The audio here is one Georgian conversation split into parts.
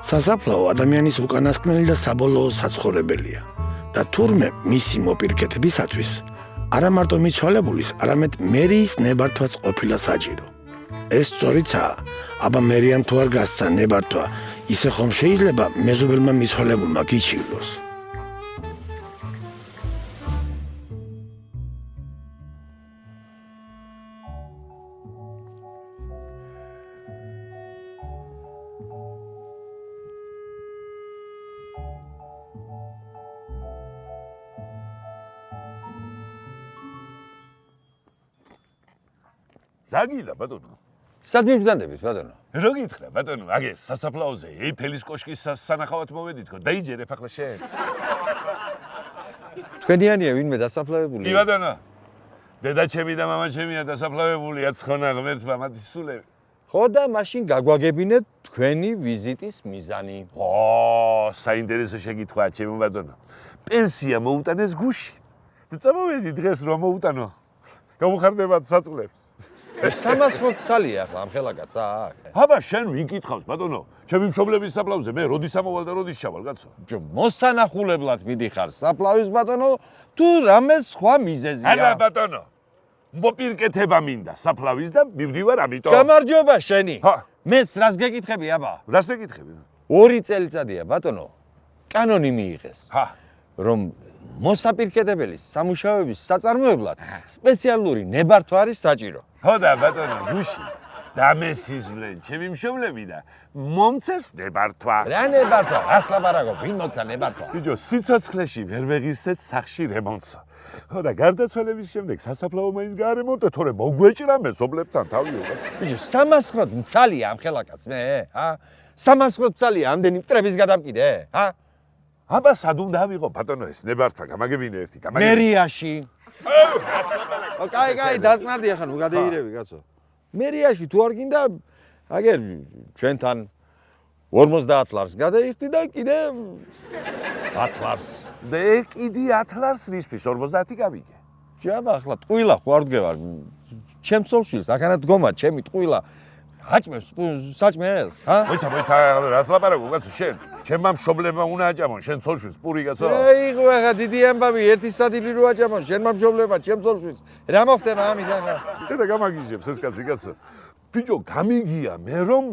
სასაფლაო ადამიანის უკანასკნელი და საბოლოო საცხოვრებელია და თურმე მისი მოპირკეთებისათვის არა მარტო მიცვალებულის, არამედ მერიის ნებართვაც ყოფილა საჭირო. ეს სწორიცაა, აბა მერიამ თუ არ გასცა ნებართვა, ისე ხომ შეიძლება მეზობელმა მიცვალებულმა გიჩივლოს. რაგიდა ბატონო? სად მიბრძანდებით ბატონო? რა გითხრა ბატონო? აგე სასაფლაოზე ეიფელის კოშკის სანახავად მოვედით ხო? დაიჯერებ ახლა შენ. თქვენიანია ვინმე დასაფლავებული? კი ბატონო. დედაჩემი და მამაჩემია დასაფლავებულია ცხონა ღმერთმა მათი სულები. ხო და მაშინ გაგვაგებინეთ თქვენი ვიზიტის მიზანი. საინტერესო შეკითხვაა ჩემო ბატონო. პენსია მოუტანეს გუში. და წამოვედი დღეს რომ მოუტანო. გამხარდებათ საწყლებს. 300 ცალია ახლა ამ ხელაკაც აქ. აბა შენ ვინ კითხავს ბატონო? ჩემი მშობლების საფლავზე მე როდის ამოვალ და როდის ჩავალ კაცო? მოსანახულებლად მიდიხარ საფლავის ბატონო, თუ რამე სხვა მიზეზია. არა ბატონო. მოპირკეთება მინდა საფლავის და მივდივარ ამიტომ. გამარჯობა შენი. ჰა. მეც რას გეკითხები აბა? რას მეკითხები? 2 წელიწადია ბატონო. კანონი მიიღეს. ჰა. რომ მოსაპირკეთებელის სამუშაოების საწარმოებლად სპეციალური ნებართვა არის საჭირო. ხო და ბატონო გუში დამესიზმლენ ჩემი მშობლები და მომცეს ნებართვა. რა ნებართვა? რას ლაპარაკობ? ვინ მოცა ნებართვა? ბიჭო, სიცოცხლეში ვერ ვეღირსეთ სახში რემონტსა. ხო და გარდაცვალების შემდეგ სასაფლაო მაინც გაარემონტე, თორე მოგვეჭრა მეზობლებთან თავიო კაცო. ბიჭო, 300 მცალია ამ ხელაკაც მე, ჰა? 300 მცალია ამდენი მტრების გადამკიდე, ჰა? აბა სად უნდა ავიღო ბატონო ეს ნებართვა? გამაგებინე ერთი, გამაგებინე. მერიაში. კაი, დასმარდი ახლა ნუ გადაირევი კაცო. მერიაში თუ არ გინდა, აგერ ჩვენთან 50 ლარს გადაიხდი და კიდე 10 ლარს. და კიდე 10 ლარს რისთვის 50 გავიგე. ჯაბა ახლა ტყუილა ხო არ დგევარ. ჩემ სოლშილს ახლა დგომა ჩემი ტყუილა. აჭმევს საჭმელს, ჰა? მოიცა, რას ლაპარაკობ კაცო შენ? ჩემმა მშობლებმა უნდა აჭამონ შენ სოლშვილს პური კაცო. ეიღო ახლა დიდი ამბავი ერთი სადილი რო აჭამონ შენმა მშობლებმა ჩემ სოლშვილს. რა მოხდება ამით ახლა? და გამაგიჟებს ეს კაცი კაცო. ბიჭო, გამიგია მე რომ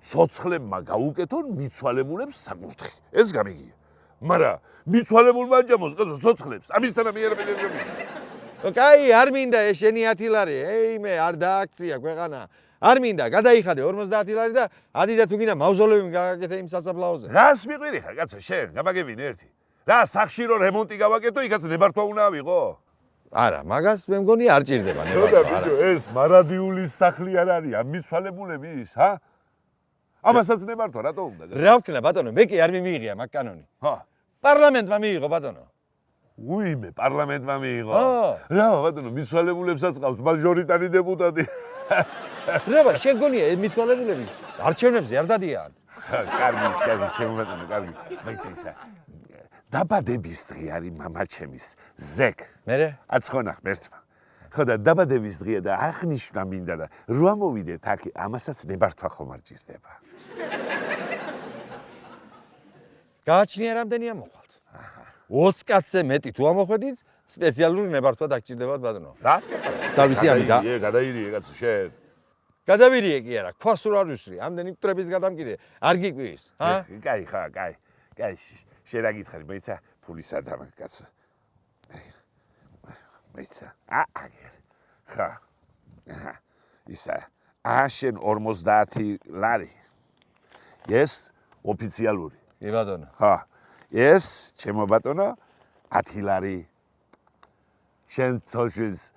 ცოცხლებმა გაუკეთონ მიცვალებულებს საკურთხი. ეს გამიგია. მაგრამ მიცვალებულმა აჭამოს კაცო ცოცხლებს. ამისთანა მიერბინე. კაი, არ მინდა ეს შენი 10 ლარი. მე არ დააქცია ქვეყანა. არ მინდა, გადაიხადე 50 ლარი და ადი და თუ გინდა მავზოლეუმი გაგაკეთე იმ სასაფლაოზე. რას მიყვირი ხარ კაცო შენ? გამაგებინე ერთი. რა სახში რო რემონტი გავაკეთო, იქაც ნებართვა უნდა ავიღო? არა, მაგას მე მგონი არ ჭირდება ხო და ნებართვა. ბიჭო, ეს მარადიულის სახლი არ არის, ამ მიცვალებულების, ჰა? ამასაც ნებართვა რატო უნდა? რა ვქნა ბატონო, მე კი არ მიმიღია მაგ კანონი. ჰა. პარლამენტმა მიიღო ბატონო. უიმე პარლამენტმა მიიღო. ხო. რა ბატონო, მიცვალებულებსაც ყავს მაჟორიტარი დეპუტატი. რა შენ გონია მიცვალებულები არჩევნებზე არ დადიან? კარგი, ჩემო ბატონო, კარგი. მაიცა ისა. დაბადების დღე არის მამაჩემის ზეკ. მერე? აცხონა ღმერთმა. ხო და დაბადების დღეა და აღნიშნა მინდა და რო ამოვიდეთ აქ, ამასაც ნებართვა ხომ არ ჭირდება. გააჩნია რამდენია მოხვალთ? 20 კაცზე მეტი თუ ამოხვედით, სპეციალური ნებართვა დაგჭირდებათ ბატონო. რას? თავისი ამი და გადაირიე კაცო შენ. გადავირიე კი არა, ქვას რო არ ვისვრი, ამდენი მტრების გადამკიდე, არ გიკვირს, ჰა? კაი, ხა, კაი. კაი, შენ რა გითხარი, მეცა ფულისა და კაცო. მეცა. აგერ. ხა. ისა. შენ 50 ლარი. ეს ოფიციალური. კი ბატონო. ხა. ეს ჩემო ბატონო 10 ლარი. შენ ცოლშვილს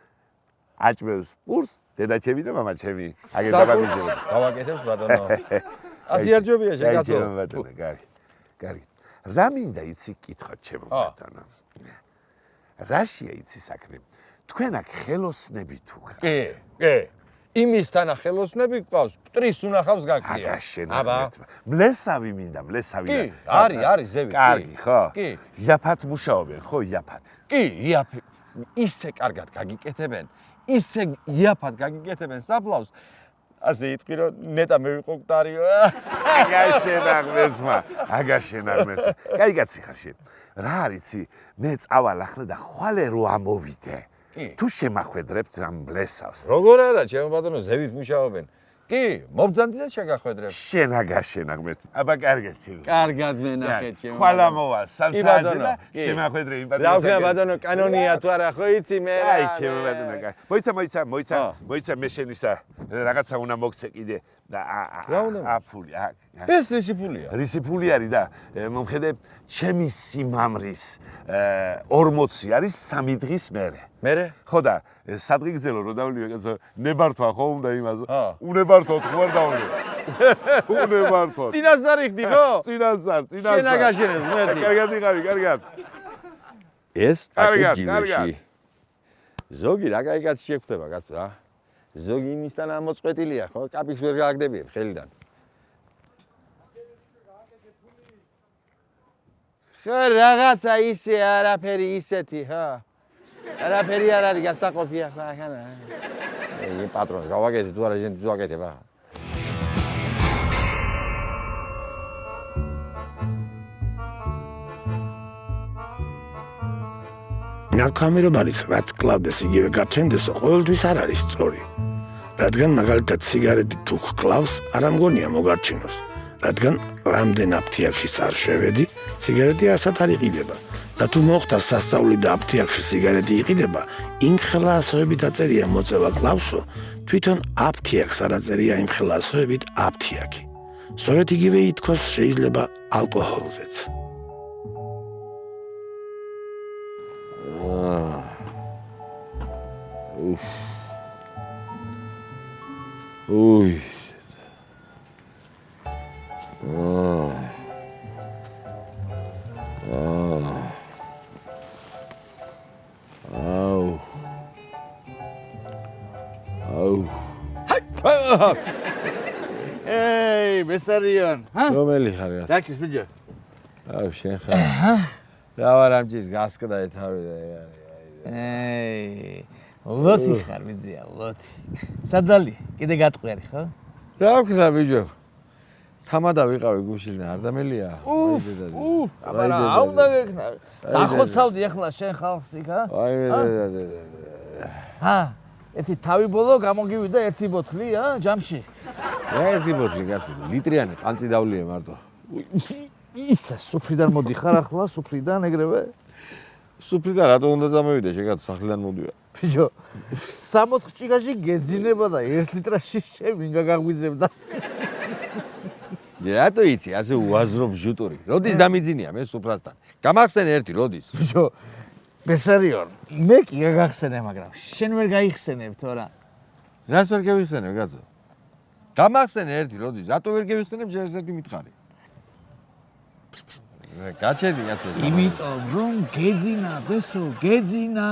აჭმევს პურს, დედაჩემი და მამაჩემი. აგერ დაბადებული. გავაკეთებთ ბატონო. ასე არ ჯობია შენ კაცო. ბატონო, კარგი. კარგი. რა მინდა იცი კითხოთ ჩემო ბატონო. რაშია იცი საქმე? თქვენ აქ ხელოსნები თუ ხარ? კი. იმისთანა ხელოსნები გყავს, მტრის უნახავს გაქრია. აბა, მლესავი მინდა, მლესავი. კი, არის ზევი. კარგი, ხო? კი. იაფად მუშაობენ, ხო, იაფად? კი, იაფად. ისე კარგად გაგიკეთებენ, ისე იაფად გაგიკეთებენ საფლავს. ასე იტყვი რომ ნეტა მე ვიყო კტარიო. აგაშენა ღმერთმა, აგაშენა ღმერთმა. კაი კაცი ხარ შენ. რა არიცი, მე წავალ ახლა და ხვალე რო ამოვიდე. თუ შემახვედრებთ ამ ბლესავს. როგორ არა, ჩემო ბატონო, ზევით მუშაობენ. კი, მობძანდი და შეგახვედრებ. შენ აგაშენა ღმერთმა. აბა კარგად ცილა. კარგად მენახეთ ჩემო. ხვალა მოვალ, სამსაათზე და შემახვედრე იმ რა ვქნა ბატონო, კანონია თუ არა ხო იცი მე რა. აი ჩემო ბატონო, მოიცა მე შენ ისა რაღაცა უნდა მოგცე კიდე და აფული. ეს რისი ფულია? რისი ფული არის და მომხედე ჩემი სიმამრის 40 არის 3 დღის მერე. მერე? ხო და სადღიგზელო რო დავლივე კაცო ნებართვა ხო უნდა იმაზე. უნებართო თუ არ დავლივე. უნებართო. წინასწარ იხდი ხო? წინასწარ. შენ აგაშენებს მერდი. კარგად იყავი, კარგად. ეს კარგად. აკეჯილში. ზოგი რა კაი კაცი შეგვხვდება კაცო რა. ზოგი იმისთან ამოწყვეტილია ხო? კაპიქს ვერ გააგდებიან ხელიდან. ხო რაღაცა ისე არაფერი ისეთი ხო? არაფერი არ არის გასაყოფია ხო ახლა. ე პატრონს გავაკეთე თუ არა შენ ვაკეთებ ახლა. ნარკომანიის რაც კლავდეს იგივე გაჩენდესო ყოველთვის არ არის სწორი. რადგან მაგალითად სიგარეტი თუ კლავს, არ ამგონია მოგარჩინოს. რადგან რამდენ აფთიაქში არ შევედი, სიგარეტი ასად არ იყიდება. და თუ მოხდა სასწაული და აფთიაქში სიგარეტი იყიდება, იმ ხელაასოებით აწერია მოწევა კლავსო, თვითონ აფთიაქს არ აწერია იმ ხელაასოებით აფთიაქი. სწორედ იგივე ითქვას შეიძლება ალკოჰოლზეც. Ui. Ey, Bessarion. რომელი ხარ გას? Დაქცის ბიჭო. აუ შენ ხარ. რა ვარ ამჯერს გასკდა თავი და ey, ლოთი ხარ ბიძია, ლოთი. სადალი, კიდე გატყვიარი ხო? რა ვქნა ბიჭო? თამადა ვიყავი გუშინ არ დამელია. აბა რა უნდა გეკნა? დახოცავდი ახლა შენ ხალხს იქ, ჰა? აი მე. ჰა, ერთი თავი ბოლო გამოგივიდა ერთი ბოთლი, ჰა, ჯამში. რა ერთი ბოთლი გასი?ლიტრიანი ყანწი დავლიე მარტო. და სუფრიდან მოდიხარ ახლა, სუფრიდან ეგრევე? სუფრიდან რატო უნდა წამოვიდე შეგაც სახლიდან მოდივარ. ბიჭო, 60 ჭიგაში გეძინება და 1 ლიტრაში შენ ვინ გაგაღვიძებდა? რატო იცი ასე უაზრობ ჟუტური? როდის დამიძინია მე სუფრასთან? გამახსენე ერთი როდის? ბიჭო, ბესარიონ, მე კი გაგახსენე, მაგრამ შენ ვერ გაიხსენებ თორა. რას ვერ გევიხსენებ გაზო? გამახსენე ერთი როდის? რატო ვერ გევიხსენებ შენ ერთი მითხარი? გაჩერდი ასე. იმიტომ რომ გეძინა, ბესო, გეძინა.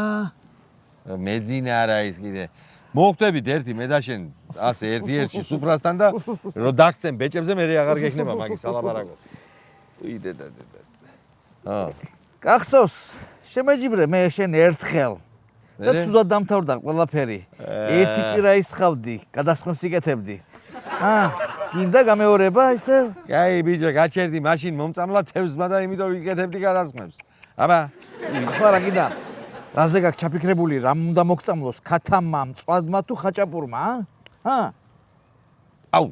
მეძინა არა ის კიდე. მოხდებით ერთი მე და შენ ასე ერთ-ერთი სუფრასთან და რო დაგცემ ბეჭებზე მე აღარ გექნება მაგის ალაბარაკო. იდე და. გახსოვს, შემეჯიბრე მე შენ ერთხელ. და ცუდად დამთავრდა ყველაფერი. ერთი კვირა ისხავდი, გადასხმებს იკეთებდი. გინდა გამეორება ისე? აი ბიჭო, გაჩერდი მაშინ მომწამლა თევზმა და იმიტომ ვიკეთებდი გადასხმებს. აბა, ახლა რა გინდა? რაზე გაქვს ჩაფიქრებული, რამ უნდა მოგწამლოს? ქათამმა, მწვადმა თუ ხაჭაპურმა, ჰა? აუ.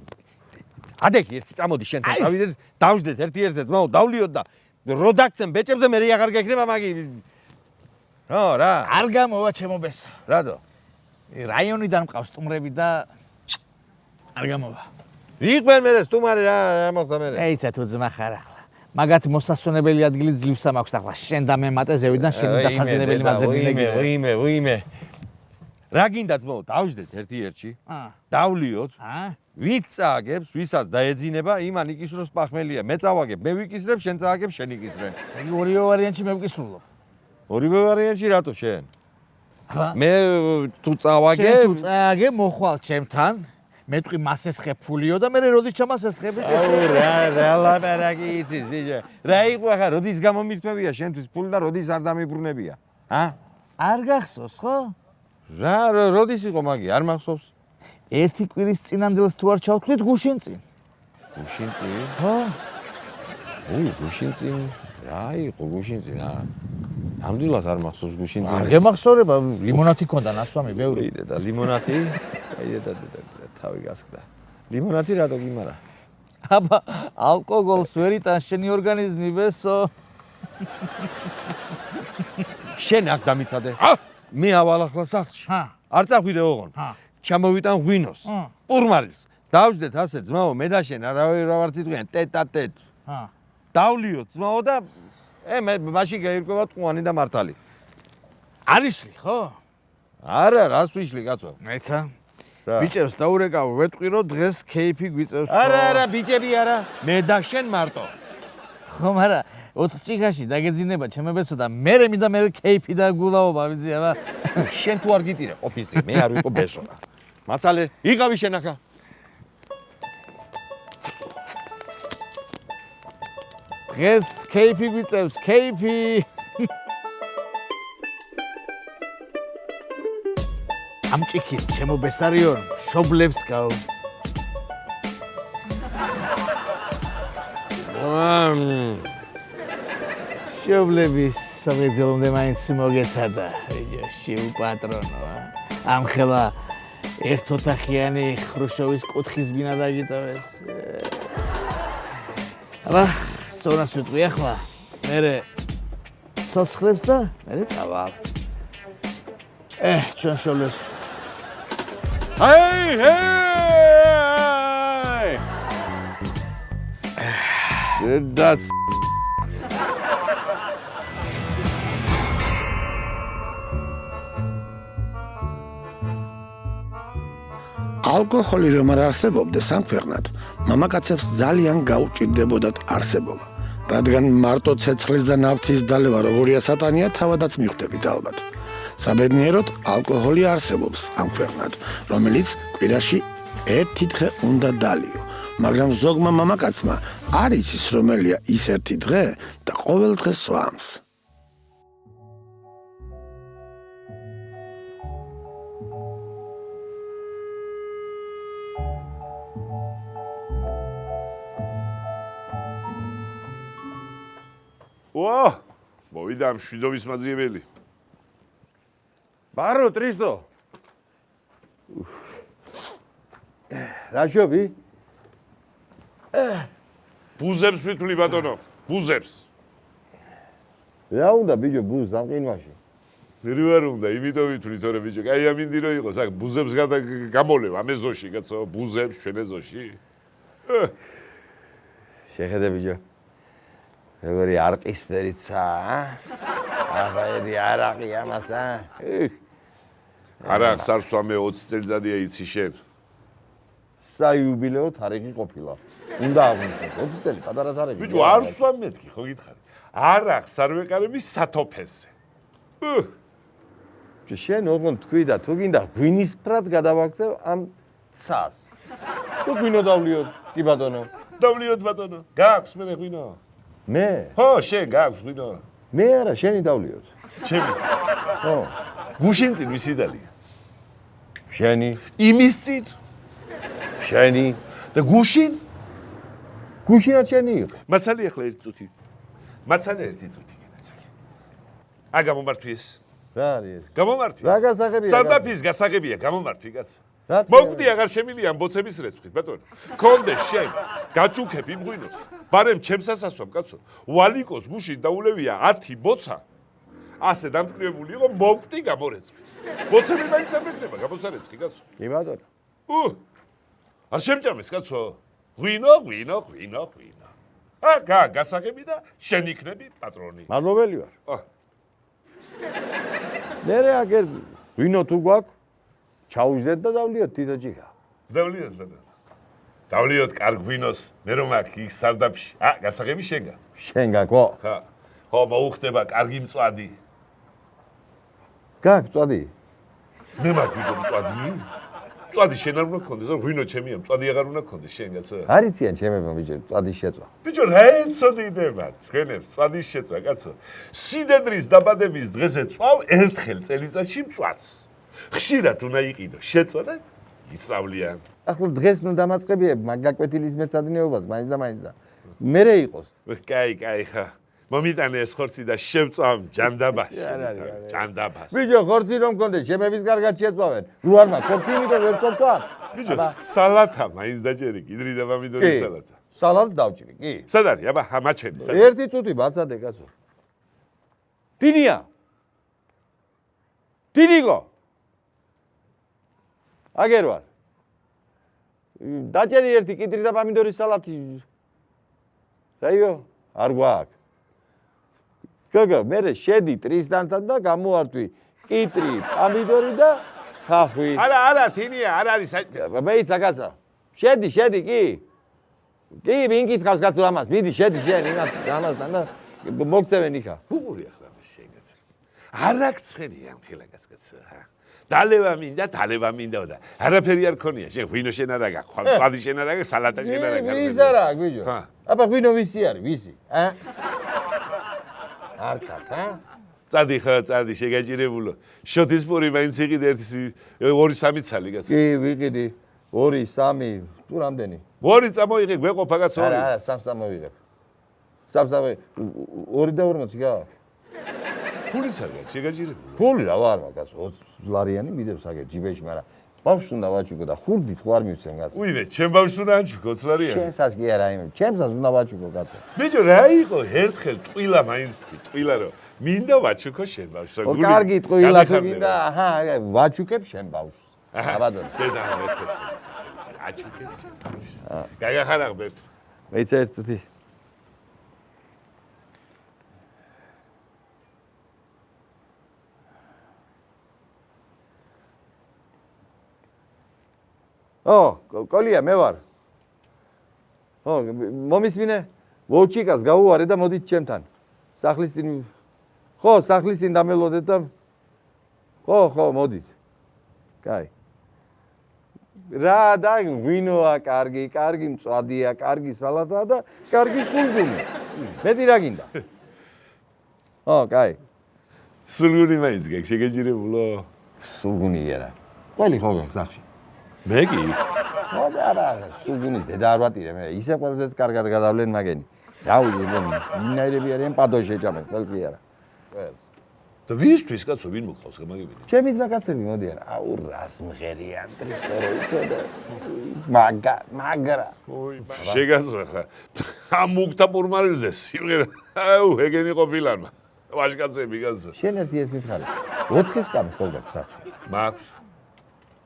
ადექი ერთი წამოდი შენთან წავიდეთ, დავждეთ ერთი ერთზე ძმაო, დავლიოთ და რო დაგცემ ბეჭებზე მე აღარ გექნება მაგი. ხო, რა? არ გამოვა ჩემო ბესო. რატო? რაიონიდან მყავს სტუმრები და არ გამოვა. იყვენ მე სტუმარი რა მოხდა მე? ეიცა თუ ძმა ხარ ახლა. მაგათ მოსასვენებელი ადგილი ძლივსა მაქვს ახლა. შენ და მე მატეზევიდან შენი დასაძინებელი მაძებნილი. ვიმე. რა გინდა ძმაო, დავждეთ ერთი ერთში. დავლიოთ. ვით წააგებს, ვისაც დაეძინება, იმან იკისროს პახმელია. მე წავაგებ, მე ვიკისრებ, შენ წააგებ, შენ იკისრე. ესე იგი ორივე ვარიანტში მე ვკისრულობ. ორივე ვარიანტში რატო შენ? მე თუ წავაგებ, შენ თუ წააგებ, მოხვალ ჩემთან. მე თქვი მას ესხე ფულიო და მე როდის ჩამას ესხები აუ რა ლაპარაკი იცის ბიჭო. რა იყო ახლა როდის გამომირთმევია შენთვის ფული და როდის არ დამიბრუნებია? ჰა? არ გახსოვს ხო? რა როდის იყო მაგი? არ მახსოვს. ერთი კვირის წინანდელს თუ არ ჩავთვლით გუშინ წინ. გუშინ წინ? ხო. გუშინ წინ. რა იყო გუშინ წინ? ნამდვილად არ მახსოვს გუშინ წინ. არ გემახსოვრება, ლიმონათი ქონდა ნასვამი ბევრი. და ლიმონათი? და თავი გასკდა. ლიმონათი რატო გიმარა? აბა, ალკოგოლს ვერ იტანს შენი ორგანიზმი, ბესო. შენ აქ დამიცადე. მე ავალახლა სახლში. არ წახვიდე ოღონ. ჩამოვიტან ღვინოს. პურმარის. დავждეთ ასე ძმაო, მე და შენ არავინ რა ვარ წიტყვიან, ტეტ-ა-ტეტ. დავლიოთ ძმაო და მე მაშინ გაირკვევა ტყუანი და მართალი. არიშლი, ხო? არა, რას ვიშლი კაცო? მეცა. ბიჭებს დაურეკავ, ვეტყვირო დღეს кейფი გვიწევს. არა, ბიჭები არა. მე და შენ მარტო. ხო, მაგრამ 4 ჭიქაში დაგეძინება ჩემებესო და მე მინდა მე кейფი და გულაობა, ვიცი აბა. შენ თუ არ გიტირე ოფისში, მე არ ვიყო ბესონა. მაცალე, იყავი შენ ახლა. დღეს кейფი გვიწევს, кейფი. ამ ჭიქით ჩემო ბესარიო, შობლებს გაუ. შობლების სამეძელომდე მაინც მოგეცადა, ბიჭო, პატრონო. ამ ხელა ერთ ოთახიანი ხრუშოვის კუთხის ბინა დაგიტოვეს. აბა, სონას ვიტყვი ახლა. მერე სოცხლებს და მერე წავალ. ჩვენ შობლებს. ჰეი! That's ალკოჰოლი რომ არ არსებობდეს ამ ქვეყნად, მამაკაცებს ძალიან გაუჭირდებოდათ არსებობა, რადგან მარტო ცეცხლის და ნავთის დალევა როგორია სატანია, თავადაც მიხვდებით ალბათ. საბედნიეროდ, ალკოჰოლი არსებობს ამ ქვეყნად, რომელიც კვირაში ერთი დღე უნდა დალიო, მაგრამ ზოგმა მამაკაცმა არ იცის რომელია ის ერთი დღე და ყოველ დღეს სვამს. მოვიდა მშვიდობის მაძიებელი. ბარო ტრისდო. რაშობი? ბუზებს ვითვლი ბატონო, ბუზებს. რა უნდა ბიჭო ბუზს ამ ყინვაში? მერი ვარ უნდა, იმიტომ ვითვლი თორე ბიჭო, კაი ამინდი რომ იყოს, აქ ბუზებს გამოლევ ამ ეზოში, კაცო, ბუზებს ჩვენ ეზოში. შეხედე ბიჭო. როგორი არყისფერიცა, ახლა ერთი არაყი ამას, არახს არ სვამე 20 წელიწადია იცი შენ. საიუბილეო თარიღი ყოფილა. უნდა აღვნიშნოთ 20 წელი პატარა თარიღი. ბიჭო, არ სვამ მეთქი, ხო გითხარი. არახს არ ვეყარები სათოფეზე. შენ ოღონდ თქვი და თუ გინდა ღვინისფრად გადავაქცევ ამ ცას. თუ ღვინო დავლიოთ, კი ბატონო. დავლიოთ ბატონო. გააქვს მე ღვინო? მე? ხო, შენ გააქვს ღვინო? მე არა, შენი დავლიოთ. ჩემი. ხო. გუშინ წინ ვისი დალია? შენი, იმის წინ შენი და გუშინ? გუშინაც შენი იყო. მაცალი ახლა ერთი წუთი. მაცალი ერთი წუთი გენაცველი. გამომართვიეს. რა არის? გამომართვიეს. რა გასაღებია? სარდაფის გასაღებია, გამომართვი კაცო. რა? მოგდი აღარ შემილია ამ ბოცების რეცხვით, ბატონო. კონდე შენ, გაჩუქებ იმ ღვინოს. ბარემ ჩემს ასასვამ, კაცო. ვალიკოს გუშინ დაულევია 10 ბოცა. ასე დამწკრივებული იყო, მოგდი გამორეცხვით. ბოცები მაინც არ მეკნება, გამოსარეცხი, კაცო. კი ბატონო. არ შემჭამეს, კაცო. ღვინო. გასაღები და შენ იქნები პატრონი. მადლობელი ვარ. მე აგერ ღვინო თუ გვაქვს, ჩაუждეთ და დავლიოთ თითო ჭიქა. დავლიოთ ბატონო. დავლიოთ კარგ ღვინოს, მე რომ აქ იქ სარდაფში. გასაღები შენგა. შენგან ხო? ხო, მოუხდება კარგი მწვადი. გაქვს მწვადი? მე მაქვს ბიჭო მწვადი. მწვადი შენ არ უნდა გქონდეს, ღვინო ჩემია, მწვადი აღარ უნდა გქონდეს შენ კაცო. არ იციან ჩემებმა ბიჭო, მწვადის შეწვა. ბიჭო, რა ეცოდინება? თქვენებს მწვადის შეწვა, კაცო. სიდედრის დაბადების დღეზე წვავ ერთხელ წელიწადში მწვადს. ხშირად უნდა იყიდო შეწვა და ისწავლიან. ახლა დღეს ნუ დამაწყებიებ მაგ გაკვეთილის მეცადინეობას მაინც და მერე იყოს. კაი ხა. მომიტანე ეს ხორცი და შევწავ ჯანდაბას. ჯანდაბას. ბიჭო, ხორცი რომ მქონდეს, შემების კარგად შეწვავენ. რო არ მაქვს ხორცი, იმიტომ ვერ წავწვათ. ბიჭო, სალათა მაინც დაჭერი, კიდრი და პომიდორის სალათა. სალატს დავჭრი, კი. სად არის? აბა, მაჩვენი. ერთი წუთი ბაცადე, კაცო. დინია. დინიგო. აგერ ვარ. დაჭერი ერთი კიდრი და პომიდორის სალათი. რაიო? არ გვაქვს. გოგო, მე შედი ტრისდანთან და გამოვარტვი კიტრი, პომიდორი და ხახვი. არა, თინია, არ არის. მეიცა კაცო. შედი, კი. კი, ვინ კითხავს კაცო ამას? მიდი, შედი შენ ამასთან და მოგცევენ იქა. უღური ახლა მას შეგაც. არ აქცხენია მხილა კაცო, ხა. დალევა მინდა და არაფერი არ ქონია. შენ ღვინო შენ არა გაქვს, ხვალ შენ არა გაქვს, სალატა შენ არა გაქვს. ვის არა, გვიჯო. აბა ღვინო ვისი არის, ვისი? არ კაკა? წადი შეგაჭირებულო. შოთის პური მაინც იყიდე 2-3 ცალი კაცო. კი, ვიყიდი 2-3, თუ რამდენი? 2 წამოიღე გვეყოფა კაცო. არა, 3 მოვიღებ. 3 2 და 40 გაქვს. ფულიც არ გაქვს, შეგაჭირებულო. ფული რა ვარ მაგას 20 ლარიანი მიდევს აგერ ჯიბეში, მაგრამ ბავშვს უნდა ვაჩუქო და ხურდით ხო არ მივცემ კაცო. უიმე, ჩემ ბავშვს უნდა აჩუქო 20 ლარიანი. შენსაც კი არა იმე, ჩემსაც უნდა ვაჩუქო კაცო. ბიჭო, რა იყო ერთხელ ტყილა მაინც თქვი, ტყილა რომ მინდა ვაჩუქო შენ ბავშვს. კარგი ტყილა თუ გინდა, აჰა, ვაჩუქებ შენ ბავშვს. აბადო. დედა ერთხელ შენ აჩუქებ შენ ბავშვს. გაიგახარა ღბერთ. მეც ერთ წუთი. კოლია მე ვარ. მომისმინე, ვოჩიკას გავუვარე და მოდით ჩემთან. სახლის წინ სახლის წინ დამელოდეთ და მოდით. კაი. რა და ღვინოა კარგი მწვადია, კარგი სალატაა და კარგი სულგუნი. მეტი რა გინდა? კაი. სულგუნი მაინც გაქვს შეგეჭირებულო. სულგუნი არა. ყველი ხო გაქვს სახში. მე კი. არა, სულგუნის დედა არ ვატირე მე. ისე ყველზეც კარგად გადავლენ მაგენი. რა ვიცი, მინაირები არიან პადოს შეჭამენ, ყველს კი არა. ყველს. და ვისთვის კაცო ვინ მოყავს გამაგებინე? ჩემი ძმაკაცები მოდი არა. აუ რას მღერიან ტრისტორო იცოდა. მაგრა. შეგასვა ხა. ამუქთა პურმალზე სიმღერა. აუ ეგენი ყოფილანმა. ვაჟკაცები კაცო. შენ ერთი ეს მითხარი. 4-ის კამი ხო გაქვს სახში? მაქვს.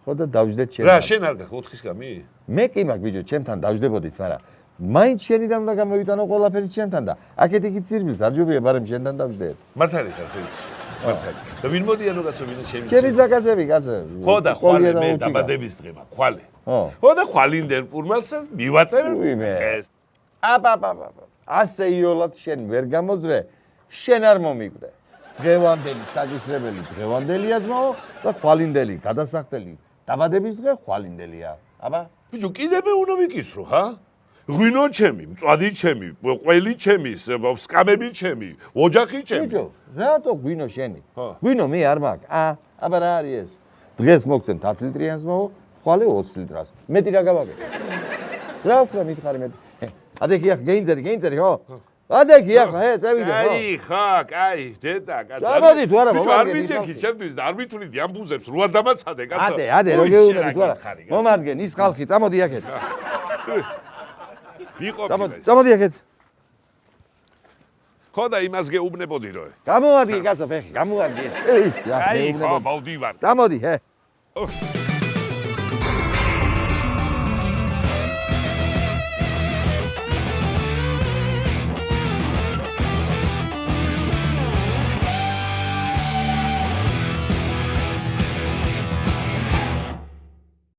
ხო და დავждეთ შენ. რა შენ არ გაქვს 4-ის კამი? მე კი მაგ ბიჭო, ჩემთან დავждებოდით, მაგრამ მაინც შენიდან უნდა გამოვიტანო ყველაფერი ჩემთან და აქეთ-იქით ძირბილს არ ჯობია, მაგრამ შენთან დავждეთ. მართალი ხარ ხელში. მართალი. და ვინ მოდიანო კაცო ვინ შემიძლია? ჩემი ძმაკაცები კაცო. ხო და ხვალე მე დაბადების დღე მაქვს, ხვალე. ხო და ხვალინდენ პურმალს მივაწერ დღეს. აბა. ასე იოლად შენ ვერ გამოძრე, შენ არ მომიკვდე. დღევანდელი საგისრებელი დღევანდელია ძმაო და ხვალინდელი გადასახდელი დაბადების დღე ხვალინდელია. აბა ბიჭო, კიდე მე უნდა ვიკისრო, ხა? ღვინო ჩემი, მწვადი ჩემი, ყველი ჩემი, სკამები ჩემი, ოჯახი ჩემი. ბიჭო, რატო ღვინო შენი? ღვინო მე არ მაქვს. აბა რა არის ეს? დღეს მოგცემ 10 ლიტრიანს მოო, ხვალე 20 litrას. მეტი რა გავაგებ? რა უფრო მითხარი მეტი? ადექი ახ გეინძერი, ხო? ადექი ახ, წევიდე, ხო? კაი, დედა, კაცო. წამოდი თუ არა, ბიჭო, არ მიჭექი ჩემთვის და არ მithuliდი ამ ბუზებს, რო არ დამაცადე, კაცო. ადე, რო გეუბნები თუ არა. მომადგენ ის ხალხი, წამოდი აქეთ. წამოდი აქეთ. ხო და იმას გეუბნებოდი რო. გამოვადგე კაცო, ფეხი, გამოვადგე. აი, ხო, მოვდივარ. წამოდი,